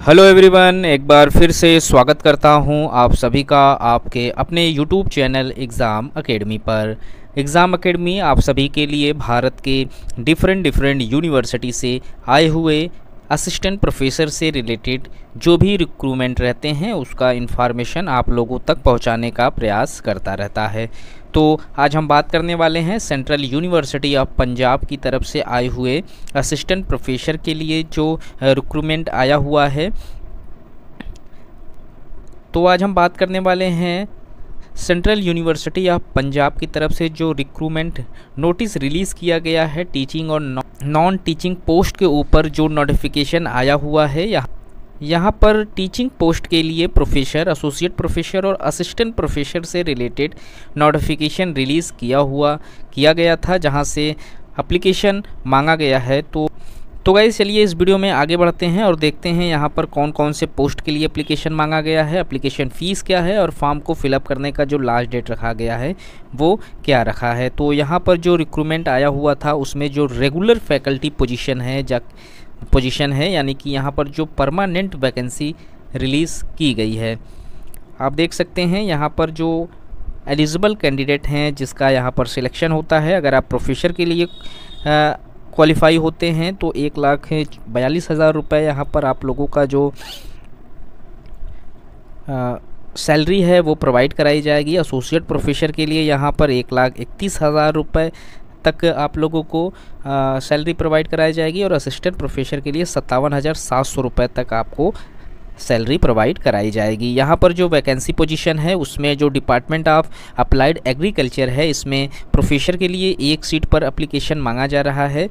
Hello everyone, एक बार फिर से स्वागत करता हूं आप सभी का आपके अपने यूट्यूब चैनल एग्ज़ाम एकेडमी पर। एग्ज़ाम एकेडमी आप सभी के लिए भारत के डिफरेंट यूनिवर्सिटी से आए हुए असिस्टेंट प्रोफेसर से रिलेटेड जो भी रिक्रूटमेंट रहते हैं उसका इन्फॉर्मेशन आप लोगों तक पहुंचाने का प्रयास करता रहता है। तो आज हम बात करने वाले हैं सेंट्रल यूनिवर्सिटी ऑफ पंजाब की तरफ से आए हुए असिस्टेंट प्रोफेसर के लिए जो रिक्रूटमेंट आया हुआ है। तो आज हम बात करने वाले हैं सेंट्रल यूनिवर्सिटी ऑफ पंजाब की तरफ से जो रिक्रूटमेंट नोटिस रिलीज़ किया गया है टीचिंग और नॉन टीचिंग पोस्ट के ऊपर जो नोटिफिकेशन आया हुआ है। यहाँ पर टीचिंग पोस्ट के लिए प्रोफेसर, एसोसिएट प्रोफेसर और असिस्टेंट प्रोफेसर से रिलेटेड नोटिफिकेशन रिलीज़ किया गया था, जहाँ से एप्लीकेशन मांगा गया है। तो गाइस चलिए इस वीडियो में आगे बढ़ते हैं और देखते हैं यहाँ पर कौन कौन से पोस्ट के लिए एप्लीकेशन मांगा गया है, एप्लीकेशन फ़ीस क्या है और फॉर्म को फिलअप करने का जो लास्ट डेट रखा गया है वो क्या रखा है। तो यहाँ पर जो रिक्रूटमेंट आया हुआ था उसमें जो रेगुलर फैकल्टी पोजीशन है यानी कि यहाँ पर जो परमानेंट वैकेंसी रिलीज़ की गई है। आप देख सकते हैं यहाँ पर जो एलिजिबल कैंडिडेट हैं जिसका यहाँ पर सिलेक्शन होता है। अगर आप प्रोफेसर के लिए क्वालिफाई होते हैं तो 1,42,000 रुपये यहाँ पर आप लोगों का जो सैलरी है वो प्रोवाइड कराई जाएगी। एसोसिएट प्रोफेसर के लिए यहाँ पर 1,31,000 रुपये तक आप लोगों को सैलरी प्रोवाइड कराई जाएगी और असिस्टेंट प्रोफेसर के लिए 57,700 रुपये तक आपको सैलरी प्रोवाइड कराई जाएगी। यहाँ पर जो वैकेंसी पोजीशन है उसमें जो डिपार्टमेंट ऑफ अप्लाइड एग्रीकल्चर है इसमें प्रोफेसर के लिए 1 सीट पर एप्लीकेशन मांगा जा रहा है।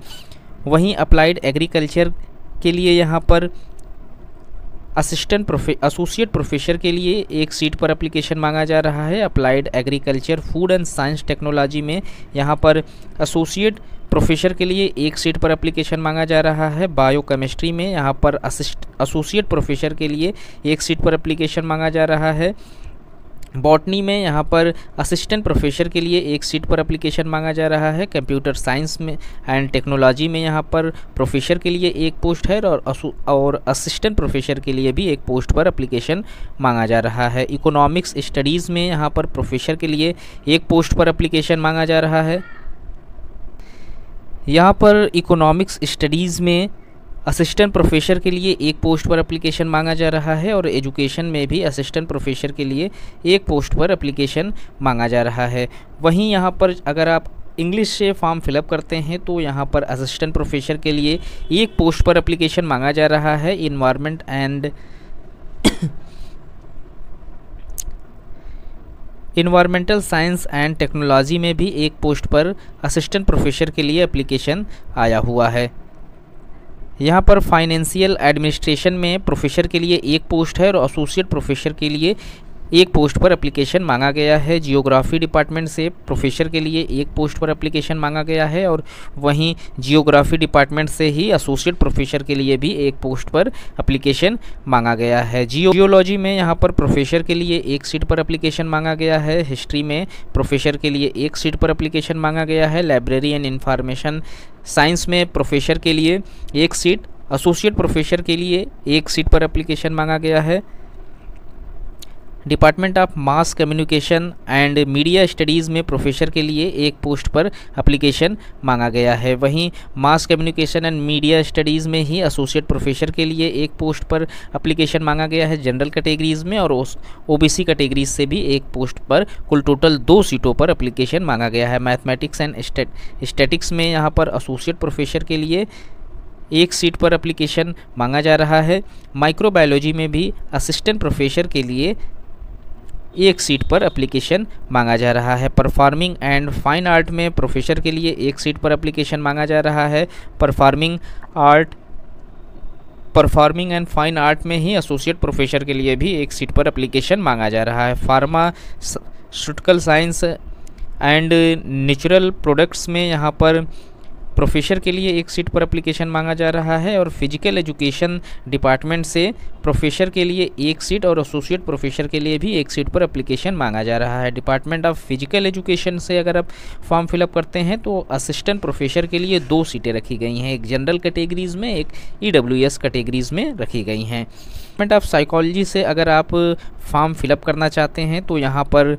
वहीं अप्लाइड एग्रीकल्चर के लिए यहाँ पर एसोसिएट प्रोफेसर के लिए 1 सीट पर एप्लीकेशन मांगा जा रहा है। Applied agriculture food and science technology में यहाँ पर एसोसिएट प्रोफेसर के लिए 1 सीट पर एप्लीकेशन मांगा जा रहा है। बायोकेमिस्ट्री में यहाँ पर एसोसिएट प्रोफेसर के लिए 1 सीट पर एप्लीकेशन मांगा जा रहा है। बॉटनी में यहाँ पर असिस्टेंट प्रोफेसर के लिए 1 सीट पर एप्लीकेशन मांगा जा रहा है। कंप्यूटर साइंस में एंड टेक्नोलॉजी में यहाँ पर प्रोफेसर के लिए 1 पोस्ट है और असिस्टेंट प्रोफेसर के लिए भी 1 पोस्ट पर एप्लीकेशन मांगा जा रहा है। इकोनॉमिक्स स्टडीज़ में यहाँ पर प्रोफेसर के लिए 1 पोस्ट पर एप्लीकेशन मांगा जा रहा है। यहाँ पर इकोनॉमिक्स स्टडीज़ में असिस्टेंट प्रोफेसर के लिए 1 पोस्ट पर एप्लीकेशन मांगा जा रहा है और एजुकेशन में भी असिस्टेंट प्रोफेसर के लिए 1 पोस्ट पर एप्लीकेशन मांगा जा रहा है। वहीं यहाँ पर अगर आप इंग्लिश से फॉर्म फिलअप करते हैं तो यहाँ पर असिस्टेंट प्रोफेसर के लिए 1 पोस्ट पर एप्लीकेशन मांगा जा रहा है। Environment and environmental science and technology में भी 1 पोस्ट पर असिस्टेंट प्रोफेसर के लिए एप्लीकेशन आया हुआ है। यहाँ पर फाइनेंशियल एडमिनिस्ट्रेशन में प्रोफेसर के लिए 1 पोस्ट है और एसोसिएट प्रोफेसर के लिए 1 पोस्ट पर एप्लीकेशन मांगा गया है। जियोग्राफी डिपार्टमेंट से प्रोफेसर के लिए 1 पोस्ट पर एप्लीकेशन मांगा गया है और वहीं जियोग्राफी डिपार्टमेंट से ही एसोसिएट प्रोफेसर के लिए भी 1 पोस्ट पर एप्लीकेशन मांगा गया है। जियोलॉजी में यहाँ पर प्रोफेसर के लिए 1 सीट पर एप्लीकेशन मांगा गया है। हिस्ट्री में प्रोफेसर के लिए 1 सीट पर एप्लीकेशन मांगा गया है। लाइब्रेरी एंड इंफॉर्मेशन साइंस में प्रोफेसर के लिए 1 सीट, एसोसिएट प्रोफेसर के लिए 1 सीट पर एप्लीकेशन मांगा गया है। Department of mass communication and media studies में प्रोफेसर के लिए 1 पोस्ट पर एप्लीकेशन मांगा गया है। वहीं mass communication and media studies में ही एसोसिएट प्रोफेसर के लिए 1 पोस्ट पर एप्लीकेशन मांगा गया है जनरल कैटेगरीज़ में, और ओबीसी कैटेगरीज से भी 1 पोस्ट पर कुल टोटल 2 सीटों पर एप्लीकेशन मांगा गया है। मैथमेटिक्स एंड स्टैटिक्स में यहाँ पर एसोसिएट प्रोफेसर के लिए 1 सीट पर एप्लीकेशन मांगा जा रहा है। माइक्रोबायोलॉजी में भी असिस्टेंट प्रोफेसर के लिए 1 सीट पर एप्लीकेशन मांगा जा रहा है। परफॉर्मिंग एंड फाइन आर्ट में प्रोफेसर के लिए 1 सीट पर एप्लीकेशन मांगा जा रहा है। परफॉर्मिंग एंड फाइन आर्ट में ही एसोसिएट प्रोफेसर के लिए भी 1 सीट पर एप्लीकेशन मांगा जा रहा है। Pharmaceutical science and natural products में यहाँ पर प्रोफेसर के लिए 1 सीट पर एप्लीकेशन मांगा जा रहा है और फिजिकल एजुकेशन डिपार्टमेंट से प्रोफेसर के लिए 1 सीट और एसोसिएट प्रोफेसर के लिए भी 1 सीट पर एप्लीकेशन मांगा जा रहा है। डिपार्टमेंट ऑफ फिजिकल एजुकेशन से अगर आप फॉर्म फिलअप करते हैं तो असिस्टेंट प्रोफेसर के लिए 2 सीटें रखी गई हैं, एक जनरल कैटेगरीज़ में, एक EWS कैटेगरीज़ में रखी गई हैं। डिपार्टमेंट ऑफ साइकोलॉजी से अगर आप फॉर्म फिलअप करना चाहते हैं तो यहाँ पर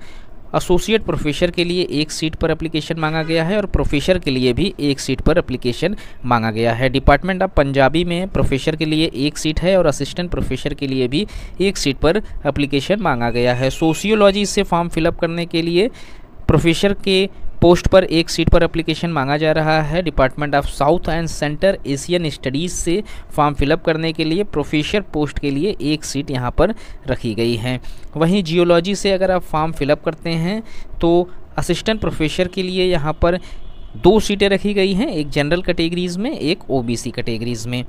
एसोसिएट प्रोफेसर के लिए 1 सीट पर एप्लीकेशन मांगा गया है और प्रोफेसर के लिए भी 1 सीट पर एप्लीकेशन मांगा गया है। डिपार्टमेंट ऑफ पंजाबी में प्रोफेसर के लिए 1 सीट है और असिस्टेंट प्रोफेसर के लिए भी 1 सीट पर एप्लीकेशन मांगा गया है। सोशियोलॉजी से फॉर्म फिलअप करने के लिए प्रोफेसर के पोस्ट पर 1 सीट पर एप्लीकेशन मांगा जा रहा है। Department of south and centre Asian studies से फॉर्म फिलअप करने के लिए प्रोफेसर पोस्ट के लिए 1 सीट यहाँ पर रखी गई है। वहीं जियोलॉजी से अगर आप फॉर्म फिलअप करते हैं तो असिस्टेंट प्रोफेसर के लिए यहाँ पर 2 सीटें रखी गई हैं, एक जनरल कैटेगरीज़ में, एक OBC कैटेगरीज़ में।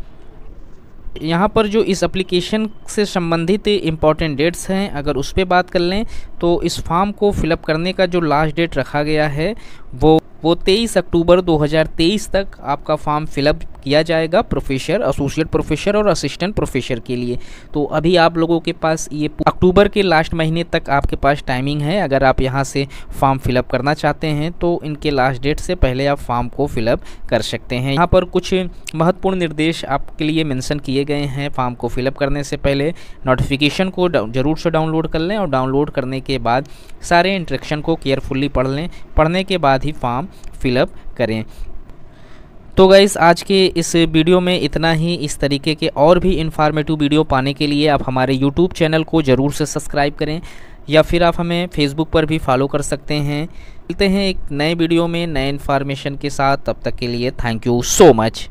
यहाँ पर जो इस एप्लीकेशन से संबंधित इम्पॉर्टेंट डेट्स हैं, अगर उस पर बात कर लें तो इस फॉर्म को फिलअप करने का जो लास्ट डेट रखा गया है वो 23 अक्टूबर 2023 तक आपका फॉर्म फिलअप किया जाएगा प्रोफेसर, एसोसिएट प्रोफेसर और असिस्टेंट प्रोफेसर के लिए। तो अभी आप लोगों के पास ये अक्टूबर के लास्ट महीने तक आपके पास टाइमिंग है। अगर आप यहाँ से फॉर्म फिलअप करना चाहते हैं तो इनके लास्ट डेट से पहले आप फॉर्म को फिलअप कर सकते हैं। यहाँ पर कुछ महत्वपूर्ण निर्देश आपके लिए मेंशन किए गए हैं। फॉर्म को फिलअप करने से पहले नोटिफिकेशन को ज़रूर से डाउनलोड कर लें और डाउनलोड करने के बाद सारे इंस्ट्रक्शन को केयरफुली पढ़ लें। पढ़ने के बाद ही फॉर्म फिलअप करें। तो गाइस आज के इस वीडियो में इतना ही। इस तरीके के और भी इन्फॉर्मेटिव वीडियो पाने के लिए आप हमारे YouTube चैनल को ज़रूर से सब्सक्राइब करें या फिर आप हमें Facebook पर भी फॉलो कर सकते हैं। मिलते हैं एक नए वीडियो में नए इन्फॉर्मेशन के साथ, तब तक के लिए थैंक यू सो मच।